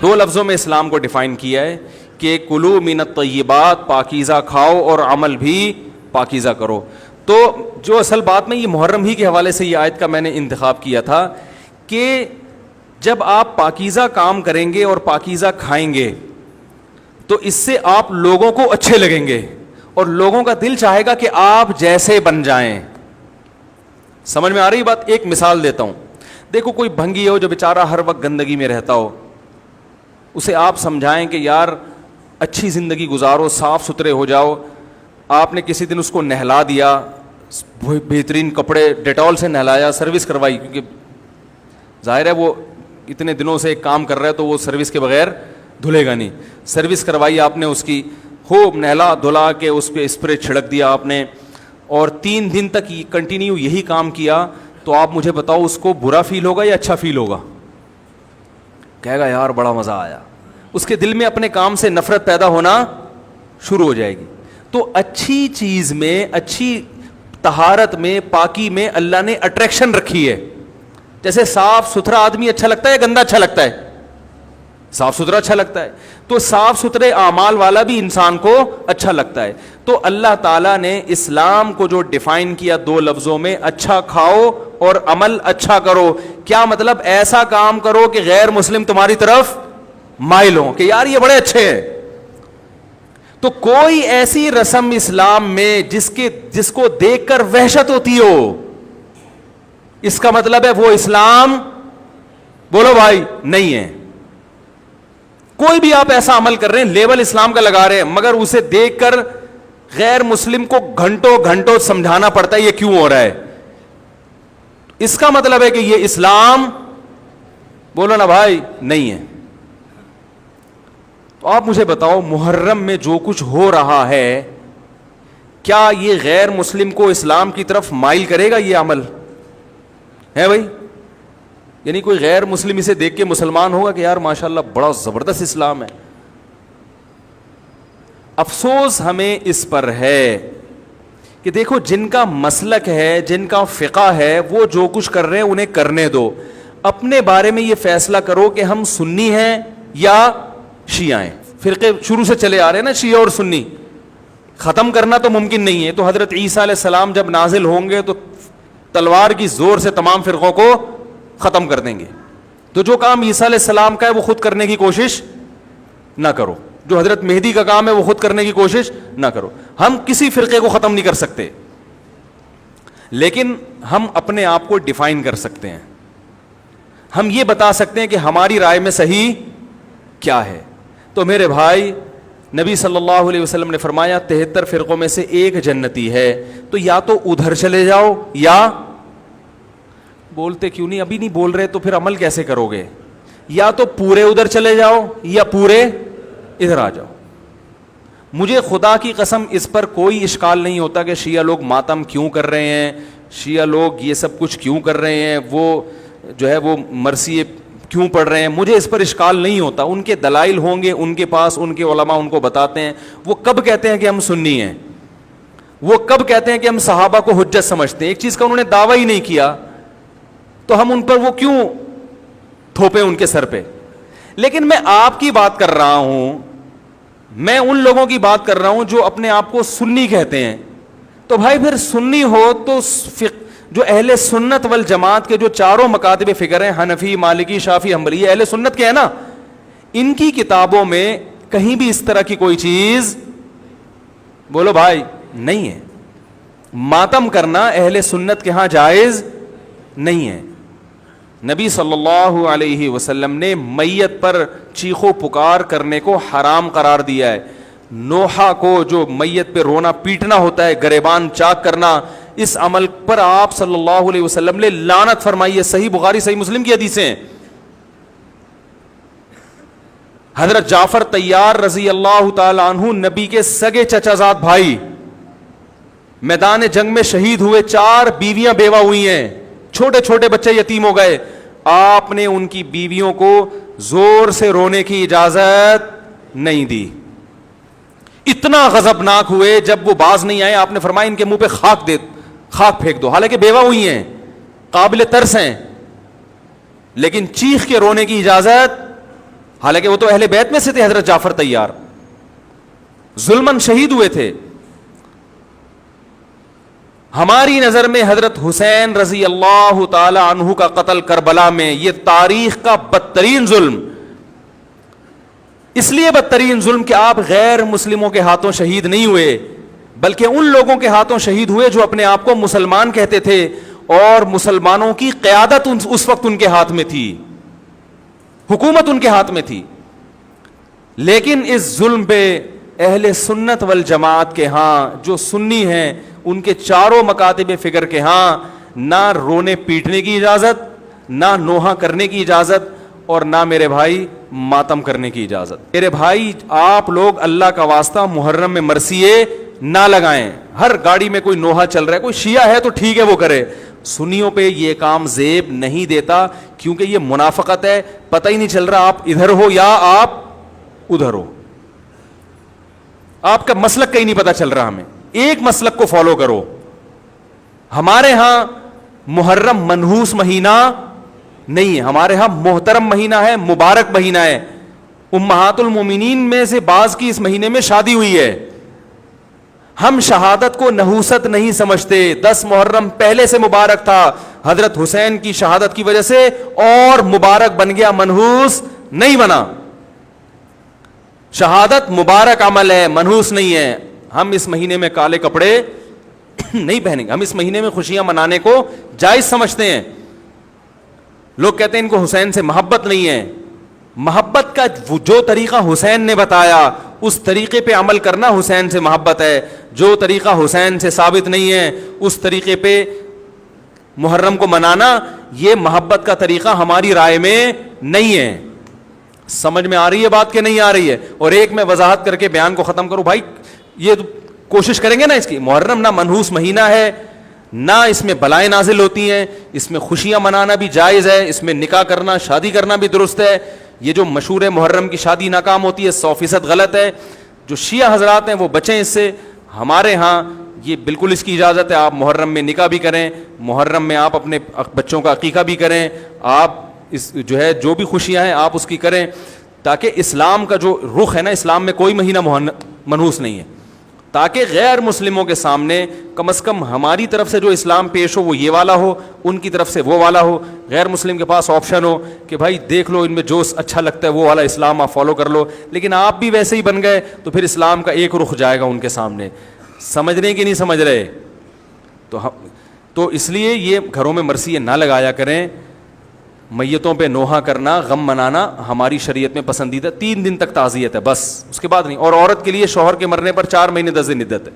دو لفظوں میں اسلام کو ڈیفائن کیا ہے کہ کلو من الطیبات، پاکیزہ کھاؤ اور عمل بھی پاکیزہ کرو. تو جو اصل بات میں یہ محرم ہی کے حوالے سے یہ آیت کا میں نے انتخاب کیا تھا کہ جب آپ پاکیزہ کام کریں گے اور پاکیزہ کھائیں گے تو اس سے آپ لوگوں کو اچھے لگیں گے اور لوگوں کا دل چاہے گا کہ آپ جیسے بن جائیں. سمجھ میں آ رہی بات؟ ایک مثال دیتا ہوں. دیکھو کوئی بھنگی ہو جو بیچارہ ہر وقت گندگی میں رہتا ہو, اسے آپ سمجھائیں کہ یار اچھی زندگی گزارو, صاف ستھرے ہو جاؤ. آپ نے کسی دن اس کو نہلا دیا, بہترین کپڑے ڈیٹول سے نہلایا, سروس کروائی, کیونکہ ظاہر ہے وہ اتنے دنوں سے ایک کام کر رہا ہے تو وہ سروس کے بغیر دھلے گا نہیں. سروس کروائی آپ نے اس کی, خوب نہلا دھلا کے اس پہ اسپرے چھڑک دیا آپ نے, اور 3 دن تک کنٹینیو یہی کام کیا, تو آپ مجھے بتاؤ اس کو برا فیل ہوگا یا اچھا فیل ہوگا؟ کہے گا یار بڑا مزہ آیا. اس کے دل میں اپنے کام سے نفرت پیدا ہونا شروع ہو جائے گی. تو اچھی چیز میں, اچھی طہارت میں, پاکی میں اللہ نے اٹریکشن رکھی ہے. جیسے صاف ستھرا آدمی اچھا لگتا ہے یا گندا اچھا لگتا ہے؟ صاف ستھرا اچھا لگتا ہے. تو صاف ستھرے اعمال والا بھی انسان کو اچھا لگتا ہے. تو اللہ تعالیٰ نے اسلام کو جو ڈیفائن کیا 2 لفظوں میں, اچھا کھاؤ اور عمل اچھا کرو. کیا مطلب؟ ایسا کام کرو کہ غیر مسلم تمہاری طرف مائل ہوں کہ یار یہ بڑے اچھے ہیں. تو کوئی ایسی رسم اسلام میں جس کو دیکھ کر وحشت ہوتی ہو, اس کا مطلب ہے وہ اسلام, بولو بھائی, نہیں ہے. کوئی بھی آپ ایسا عمل کر رہے ہیں, لیبل اسلام کا لگا رہے ہیں, مگر اسے دیکھ کر غیر مسلم کو گھنٹوں گھنٹوں سمجھانا پڑتا ہے یہ کیوں ہو رہا ہے, اس کا مطلب ہے کہ یہ اسلام, بولو نا بھائی, نہیں ہے. تو آپ مجھے بتاؤ محرم میں جو کچھ ہو رہا ہے, کیا یہ غیر مسلم کو اسلام کی طرف مائل کرے گا؟ یہ عمل ہے بھائی. یعنی کوئی غیر مسلم اسے دیکھ کے مسلمان ہوگا کہ یار ماشاءاللہ بڑا زبردست اسلام ہے. افسوس ہمیں اس پر ہے کہ دیکھو جن کا مسلک ہے, جن کا فقہ ہے, وہ جو کچھ کر رہے ہیں انہیں کرنے دو. اپنے بارے میں یہ فیصلہ کرو کہ ہم سنی ہیں یا شیعہ ہیں. فرقے شروع سے چلے آ رہے ہیں نا, شیعہ اور سنی, ختم کرنا تو ممکن نہیں ہے. تو حضرت عیسیٰ علیہ السلام جب نازل ہوں گے تو تلوار کی زور سے تمام فرقوں کو ختم کر دیں گے. تو جو کام عیسیٰ علیہ السلام کا ہے وہ خود کرنے کی کوشش نہ کرو, جو حضرت مہدی کا کام ہے وہ خود کرنے کی کوشش نہ کرو. ہم کسی فرقے کو ختم نہیں کر سکتے, لیکن ہم اپنے آپ کو ڈیفائن کر سکتے ہیں. ہم یہ بتا سکتے ہیں کہ ہماری رائے میں صحیح کیا ہے. تو میرے بھائی, نبی صلی اللہ علیہ وسلم نے فرمایا 73 فرقوں میں سے ایک جنتی ہے. تو یا تو ادھر چلے جاؤ, یا بولتے کیوں نہیں, ابھی نہیں بول رہے تو پھر عمل کیسے کرو گے, یا تو پورے ادھر چلے جاؤ یا پورے ادھر آ جاؤ. مجھے خدا کی قسم اس پر کوئی اشکال نہیں ہوتا کہ شیعہ لوگ ماتم کیوں کر رہے ہیں, شیعہ لوگ یہ سب کچھ کیوں کر رہے ہیں, وہ جو ہے وہ مرثیے کیوں پڑھ رہے ہیں. مجھے اس پر اشکال نہیں ہوتا. ان کے دلائل ہوں گے ان کے پاس, ان کے علماء ان کو بتاتے ہیں. وہ کب کہتے ہیں کہ ہم سنی ہیں, وہ کب کہتے ہیں کہ ہم صحابہ کو حجت سمجھتے ہیں. ایک چیز کا انہوں نے دعویٰ ہی نہیں کیا تو ہم ان پر وہ کیوں تھوپیں ان کے سر پہ. لیکن میں آپ کی بات کر رہا ہوں, میں ان لوگوں کی بات کر رہا ہوں جو اپنے آپ کو سنی کہتے ہیں. تو بھائی پھر سنی ہو تو جو اہل سنت والجماعت کے جو چاروں مکاتب فکر ہیں, حنفی, مالکی, شافعی, حنبلی, اہل سنت کے ہیں نا, ان کی کتابوں میں کہیں بھی اس طرح کی کوئی چیز, بولو بھائی, نہیں ہے. ماتم کرنا اہل سنت کے ہاں جائز نہیں ہے. نبی صلی اللہ علیہ وسلم نے میت پر چیخو پکار کرنے کو حرام قرار دیا ہے. نوحہ کو جو میت پہ رونا پیٹنا ہوتا ہے, گریبان چاک کرنا, اس عمل پر آپ صلی اللہ علیہ وسلم نے لعنت فرمائی ہے. صحیح بخاری صحیح مسلم کی حدیثیں ہیں. حضرت جعفر طیار رضی اللہ تعالی عنہ نبی کے سگے چچا زاد بھائی میدان جنگ میں شہید ہوئے. 4 بیویاں بیوہ ہوئی ہیں, چھوٹے چھوٹے بچے یتیم ہو گئے. آپ نے ان کی بیویوں کو زور سے رونے کی اجازت نہیں دی. اتنا غضبناک ہوئے جب وہ باز نہیں آئے, آپ نے فرمایا ان کے منہ پہ خاک پھینک دو. حالانکہ بیوہ ہوئی ہیں, قابل ترس ہیں, لیکن چیخ کے رونے کی اجازت حالانکہ وہ تو اہل بیت میں سے تھے. حضرت جعفر طیار ظلمن شہید ہوئے تھے. ہماری نظر میں حضرت حسین رضی اللہ تعالی عنہ کا قتل کربلا میں یہ تاریخ کا بدترین ظلم, اس لیے بدترین ظلم کہ آپ غیر مسلموں کے ہاتھوں شہید نہیں ہوئے, بلکہ ان لوگوں کے ہاتھوں شہید ہوئے جو اپنے آپ کو مسلمان کہتے تھے, اور مسلمانوں کی قیادت اس وقت ان کے ہاتھ میں تھی, حکومت ان کے ہاتھ میں تھی. لیکن اس ظلم پہ اہل سنت والجماعت کے ہاں, جو سنی ہیں, ان کے چاروں مکاتب فکر کے ہاں نہ رونے پیٹنے کی اجازت, نہ نوحہ کرنے کی اجازت, اور نہ میرے بھائی ماتم کرنے کی اجازت. میرے بھائی آپ لوگ اللہ کا واسطہ محرم میں مرثیے نہ لگائیں. ہر گاڑی میں کوئی نوحہ چل رہا ہے, کوئی شیعہ ہے تو ٹھیک ہے وہ کرے, سنیوں پہ یہ کام زیب نہیں دیتا, کیونکہ یہ منافقت ہے. پتہ ہی نہیں چل رہا آپ ادھر ہو یا آپ ادھر ہو, آپ کا مسلک کہیں نہیں پتہ چل رہا. ہمیں ایک مسلک کو فالو کرو. ہمارے ہاں محرم منحوس مہینہ نہیں ہے, ہمارے ہاں محترم مہینہ ہے, مبارک مہینہ ہے. امہات المومنین میں سے بعض کی اس مہینے میں شادی ہوئی ہے. ہم شہادت کو نحوست نہیں سمجھتے. 10 محرم پہلے سے مبارک تھا, حضرت حسین کی شہادت کی وجہ سے اور مبارک بن گیا, منحوس نہیں بنا. شہادت مبارک عمل ہے, منحوس نہیں ہے. ہم اس مہینے میں کالے کپڑے نہیں پہنیں گے, ہم اس مہینے میں خوشیاں منانے کو جائز سمجھتے ہیں. لوگ کہتے ہیں ان کو حسین سے محبت نہیں ہے. محبت کا جو طریقہ حسین نے بتایا اس طریقے پہ عمل کرنا حسین سے محبت ہے. جو طریقہ حسین سے ثابت نہیں ہے اس طریقے پہ محرم کو منانا یہ محبت کا طریقہ ہماری رائے میں نہیں ہے. سمجھ میں آ رہی ہے بات کہ نہیں آ رہی ہے؟ اور ایک میں وضاحت کر کے بیان کو ختم کروں. بھائی یہ کوشش کریں گے نا, اس کی محرم نہ منحوس مہینہ ہے, نہ اس میں بلائیں نازل ہوتی ہیں, اس میں خوشیاں منانا بھی جائز ہے, اس میں نکاح کرنا شادی کرنا بھی درست ہے. یہ جو مشہور ہے محرم کی شادی ناکام ہوتی ہے 100% غلط ہے. جو شیعہ حضرات ہیں وہ بچیں اس سے. ہمارے ہاں یہ بالکل اس کی اجازت ہے, آپ محرم میں نکاح بھی کریں, محرم میں آپ اپنے بچوں کا عقیقہ بھی کریں, آپ اس جو ہے جو بھی خوشیاں ہیں آپ اس کی کریں, تاکہ اسلام کا جو رخ ہے نا, اسلام میں کوئی مہینہ منحوس نہیں ہے, تاکہ غیر مسلموں کے سامنے کم از کم ہماری طرف سے جو اسلام پیش ہو وہ یہ والا ہو, ان کی طرف سے وہ والا ہو. غیر مسلم کے پاس آپشن ہو کہ بھائی دیکھ لو ان میں جو اچھا لگتا ہے وہ والا اسلام آپ فالو کر لو, لیکن آپ بھی ویسے ہی بن گئے تو پھر اسلام کا ایک رخ جائے گا ان کے سامنے. سمجھ رہے کہ نہیں سمجھ رہے؟ تو اس لیے یہ گھروں میں مرثیے نہ لگایا کریں. میتوں پہ نوحہ کرنا, غم منانا ہماری شریعت میں پسندیدہ. 3 دن تک تعزیت ہے بس, اس کے بعد نہیں. اور عورت کے لیے شوہر کے مرنے پر 4 مہینے 10 دن عدت ہے.